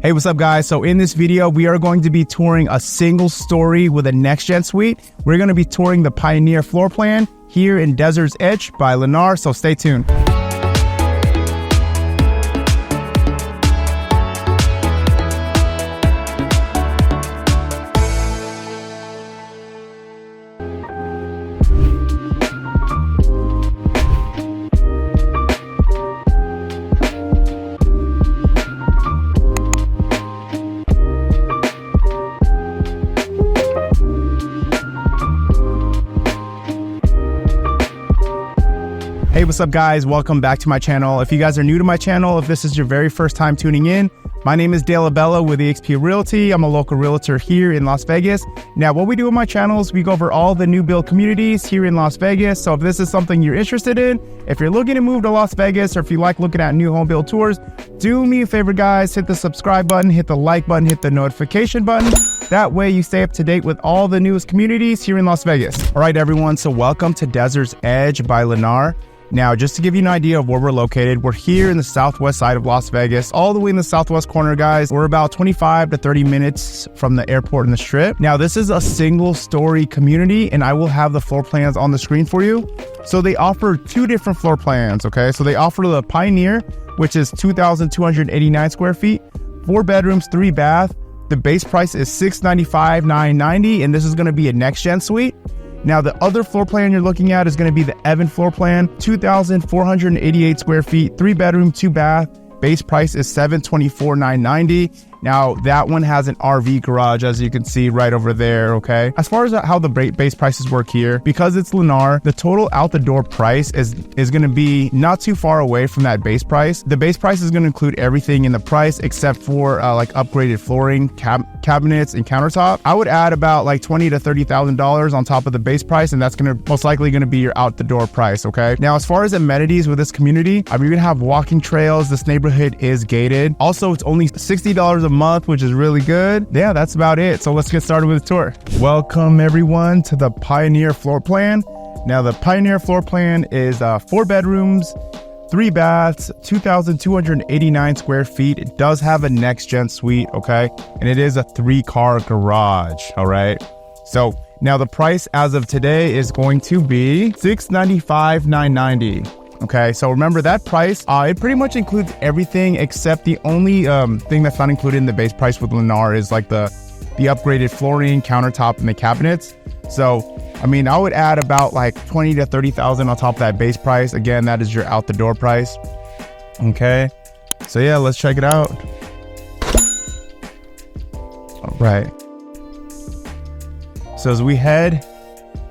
Hey, what's up guys? So in this video, we are going to be touring a single story with a next gen suite. We're going to be touring the Pioneer floor plan here in Desert's Edge by Lennar, so stay tuned. Hey, what's up guys? Welcome back to my channel. If you guys are new to my channel, if this is your very first time tuning in, my name is Abella with eXp Realty. I'm a local realtor here in Las Vegas. Now, what we do on my channel is we go over all the new build communities here in Las Vegas. So if this is something you're interested in, if you're looking to move to Las Vegas, or if you like looking at new home build tours, do me a favor guys, hit the subscribe button, hit the like button, hit the notification button. That way you stay up to date with all the newest communities here in Las Vegas. All right, everyone. So welcome to Desert's Edge by Lennar. Now, just to give you an idea of where we're located, we're here in the southwest side of Las Vegas, all the way in the southwest corner, guys. We're about 25 to 30 minutes from the airport and the strip. Now, this is a single story community, and I will have the floor plans on the screen for you. So they offer two different floor plans, okay? So they offer the Pioneer, which is 2,289 square feet, 4 bedrooms, 3 bath. The base price is $695,990, and this is gonna be a next gen suite. Now, the other floor plan you're looking at is going to be the Evan floor plan, 2,488 square feet, 3 bedroom, 2 bath. Base price is $724,990. Now, that one has an RV garage, as you can see right over there, okay? As far as how the base prices work here, because it's Lennar, the total out-the-door price is going to be not too far away from that base price. The base price is going to include everything in the price except for like upgraded flooring, cabinets, and countertop. I would add about like $20,000 to $30,000 on top of the base price, and that's going to most likely going to be your out-the-door price, okay? Now, as far as amenities with this community, you're going to have walking trails. This neighborhood is gated. Also, it's only $60 a month, which is really good. Yeah, that's about it. So let's get started with the tour. Welcome everyone to the Pioneer floor plan. Now, the Pioneer floor plan is 4 bedrooms, 3 baths, 2,289 square feet. It does have a next gen suite, okay? And it is a 3-car garage, all right? So now the price as of today is going to be $695,990. Okay, so remember that price, it pretty much includes everything except the only thing that's not included in the base price with Lennar is like the upgraded flooring, countertop, and the cabinets. So, I mean, I would add about like $20,000 to $30,000 on top of that base price. Again, that is your out the door price. Okay, so yeah, let's check it out. All right. So as we head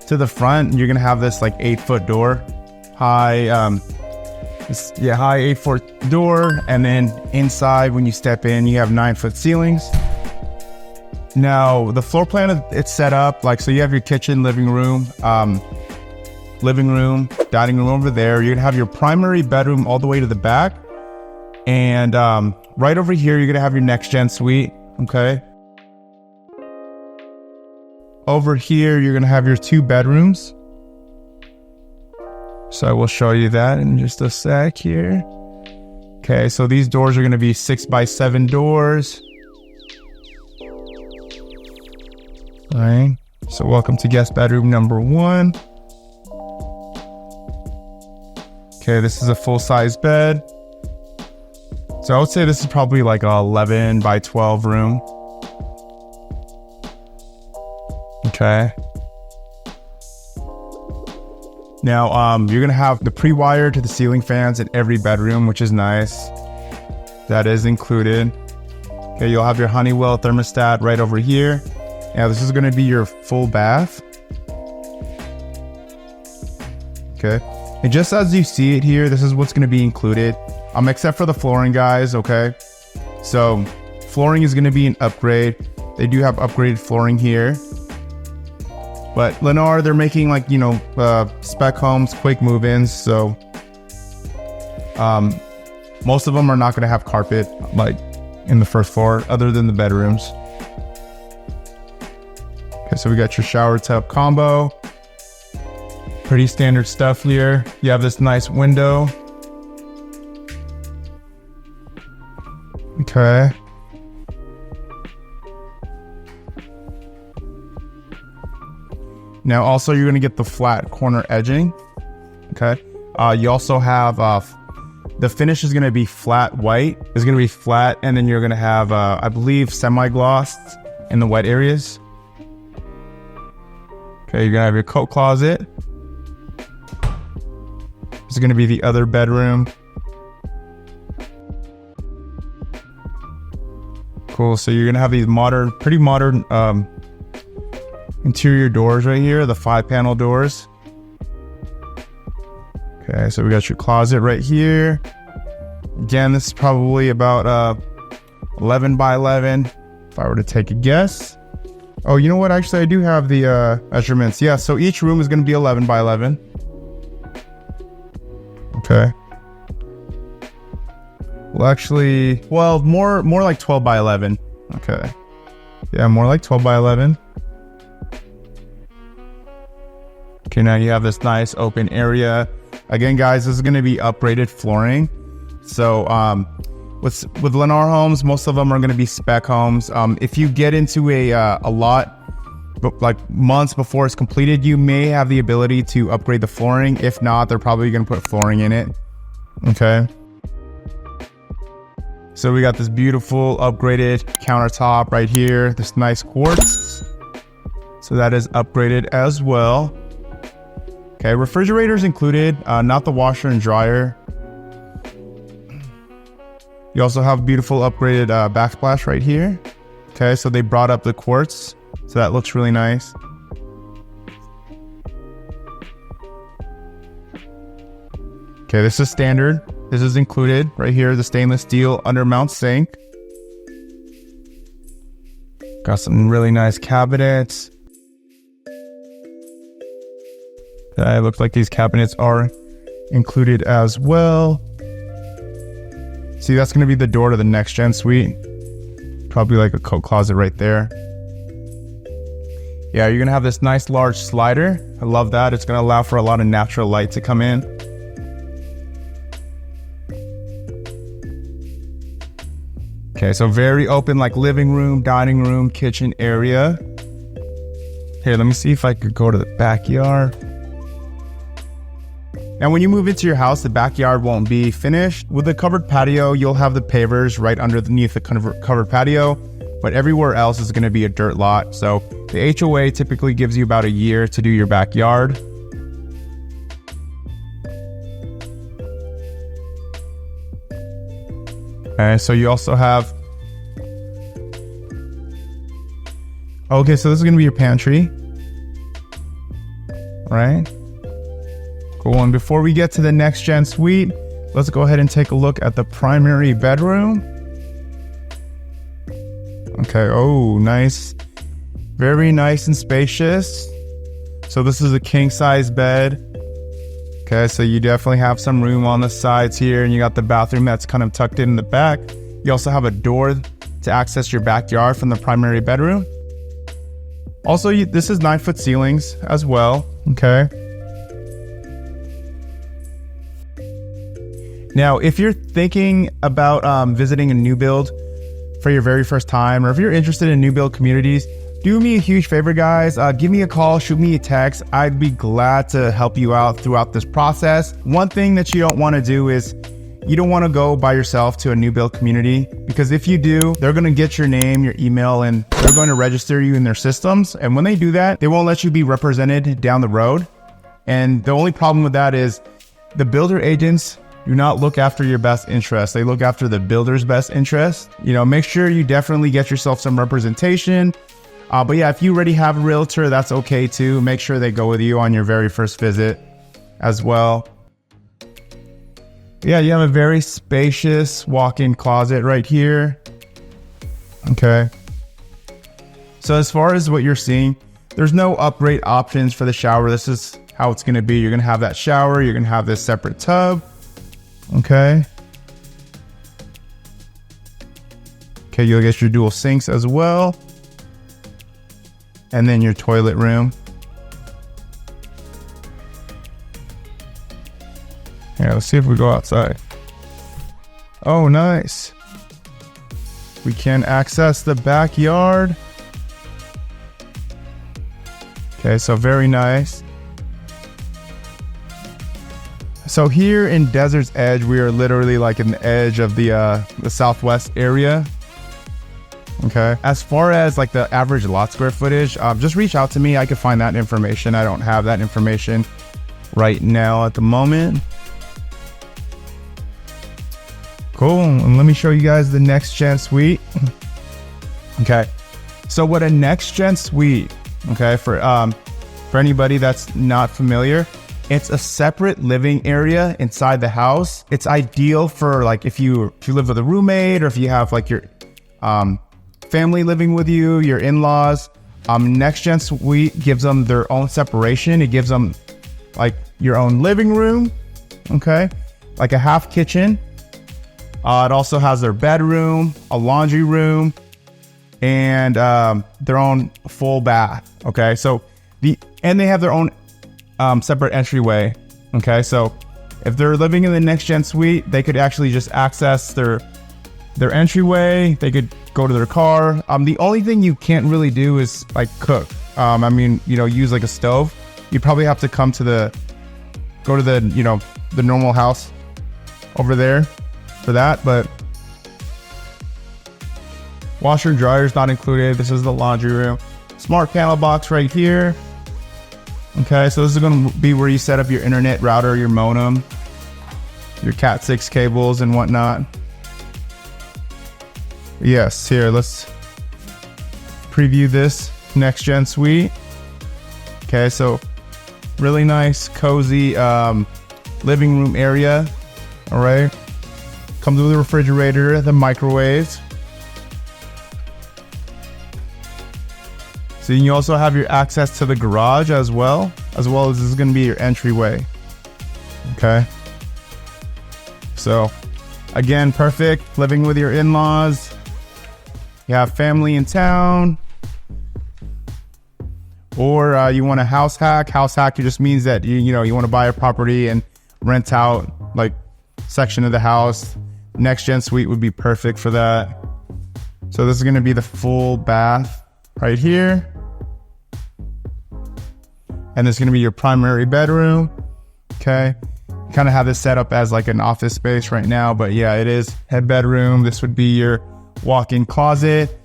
to the front, you're gonna have this like 8-foot door. High 8-foot door, and then inside when you step in you have 9-foot ceilings. Now the floor plan, it's set up like, so you have your kitchen, living room, dining room over there. You're gonna have your primary bedroom all the way to the back, and right over here you're gonna have your next gen suite. Okay, over here you're gonna have your 2 bedrooms. So I will show you that in just a sec here. Okay, so these doors are going to be 6x7 doors. All right, so welcome to guest bedroom number 1. Okay, this is a full-size bed. So I would say this is probably like a 11x12 room. Okay. Now, you're going to have the pre-wire to the ceiling fans in every bedroom, which is nice. That is included. Okay, you'll have your Honeywell thermostat right over here. Now, this is going to be your full bath. Okay, and just as you see it here, this is what's going to be included, except for the flooring, guys, okay? So, flooring is going to be an upgrade. They do have upgraded flooring here. But Lennar, they're making like, you know, spec homes, quick move-ins. So most of them are not going to have carpet like in the first floor other than the bedrooms. Okay, so we got your shower tub combo. Pretty standard stuff here. You have this nice window. Okay. Now also you're gonna get the flat corner edging. Okay. You also have the finish is gonna be flat white. It's gonna be flat, and then you're gonna have I believe semi-gloss in the wet areas. Okay, you're gonna have your coat closet. This is gonna be the other bedroom. Cool. So you're gonna have these pretty modern interior doors right here, the 5-panel doors. Okay, so we got your closet right here. Again, this is probably about 11 by 11, if I were to take a guess. Oh, you know what? Actually, I do have the measurements. Yeah, so each room is going to be 11 by 11. Okay. Well, actually, more like 12 by 11. Okay. Yeah, more like 12 by 11. Okay, now you have this nice open area. Again, guys, this is going to be upgraded flooring. So with Lennar homes, most of them are going to be spec homes. If you get into a lot, but like months before it's completed, you may have the ability to upgrade the flooring. If not, they're probably going to put flooring in it. Okay. So we got this beautiful upgraded countertop right here. This nice quartz. So that is upgraded as well. Okay, refrigerators included, not the washer and dryer. You also have beautiful upgraded backsplash right here. Okay, so they brought up the quartz, so that looks really nice. Okay, this is standard. This is included right here, the stainless steel undermount sink. Got some really nice cabinets. It looks like these cabinets are included as well. See, that's going to be the door to the next gen suite. Probably like a coat closet right there. Yeah, you're going to have this nice large slider. I love that. It's going to allow for a lot of natural light to come in. Okay, so very open, like living room, dining room, kitchen area. Here, let me see if I could go to the backyard. Now, when you move into your house, the backyard won't be finished. With the covered patio, you'll have the pavers right underneath the covered patio, but everywhere else is going to be a dirt lot. So the HOA typically gives you about a year to do your backyard. Okay, so you also have... Okay, so this is going to be your pantry. All right. Cool, and before we get to the next gen suite, let's go ahead and take a look at the primary bedroom. Okay, oh, nice. Very nice and spacious. So this is a king size bed. Okay, so you definitely have some room on the sides here, and you got the bathroom that's kind of tucked in the back. You also have a door to access your backyard from the primary bedroom. Also, this is 9-foot ceilings as well, okay? Now, if you're thinking about visiting a new build for your very first time, or if you're interested in new build communities, do me a huge favor, guys. Give me a call, shoot me a text. I'd be glad to help you out throughout this process. One thing that you don't want to do is you don't want to go by yourself to a new build community, because if you do, they're going to get your name, your email, and they're going to register you in their systems. And when they do that, they won't let you be represented down the road. And the only problem with that is the builder agents do not look after your best interest. They look after the builder's best interest. You know, make sure you definitely get yourself some representation. But yeah, if you already have a realtor, that's okay too. Make sure they go with you on your very first visit as well. Yeah, you have a very spacious walk-in closet right here. Okay. So as far as what you're seeing, there's no upgrade options for the shower. This is how it's going to be. You're going to have that shower. You're going to have this separate tub. Okay. Okay, you'll get your dual sinks as well. And then your toilet room. Yeah, let's see if we go outside. Oh, nice. We can access the backyard. Okay, so very nice. So here in Desert's Edge, we are literally like in the edge of the southwest area. Okay, as far as like the average lot square footage, just reach out to me. I can find that information. I don't have that information right now at the moment. Cool, and let me show you guys the next gen suite. Okay, so what a next gen suite, okay, for anybody that's not familiar, it's a separate living area inside the house. It's ideal for like if you live with a roommate, or if you have like your family living with you, your in-laws. Next gen suite gives them their own separation. It gives them like your own living room, okay, like a half kitchen. It also has their bedroom, a laundry room, and their own full bath. Okay, so and they have their own separate entryway. Okay, so if they're living in the next gen suite, they could actually just access their entryway. They could go to their car. The only thing you can't really do is like cook. I mean, you know, use like a stove. You probably have to go to the, you know, the normal house over there for that. But washer and dryer is not included. This is the laundry room. Smart panel box right here. Okay, so this is going to be where you set up your internet router, your modem, your Cat 6 cables and whatnot. Yes, here, let's preview this next gen suite. Okay, so really nice, cozy living room area. All right, comes with a refrigerator, the microwaves. So you also have your access to the garage as well as this is going to be your entryway. Okay, so again, perfect living with your in-laws. You have family in town, or you want a house hack. House hack just means that you want to buy a property and rent out like section of the house. Next gen suite would be perfect for that. So this is going to be the full bath right here, and this is going to be your primary bedroom. Okay, kind of have this set up as like an office space right now, but yeah, it is head bedroom. This would be your walk-in closet,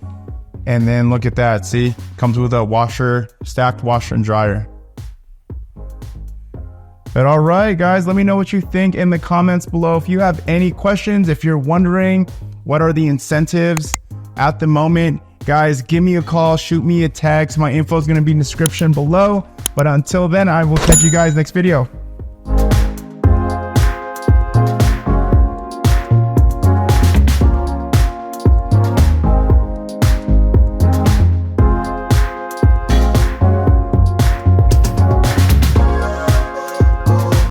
and then look at that, see, comes with a stacked washer and dryer. But all right, guys, let me know what you think in the comments below. If you have any questions, if you're wondering what are the incentives at the moment, guys, give me a call, shoot me a text. My info is going to be in the description below. But until then, I will catch you guys next video.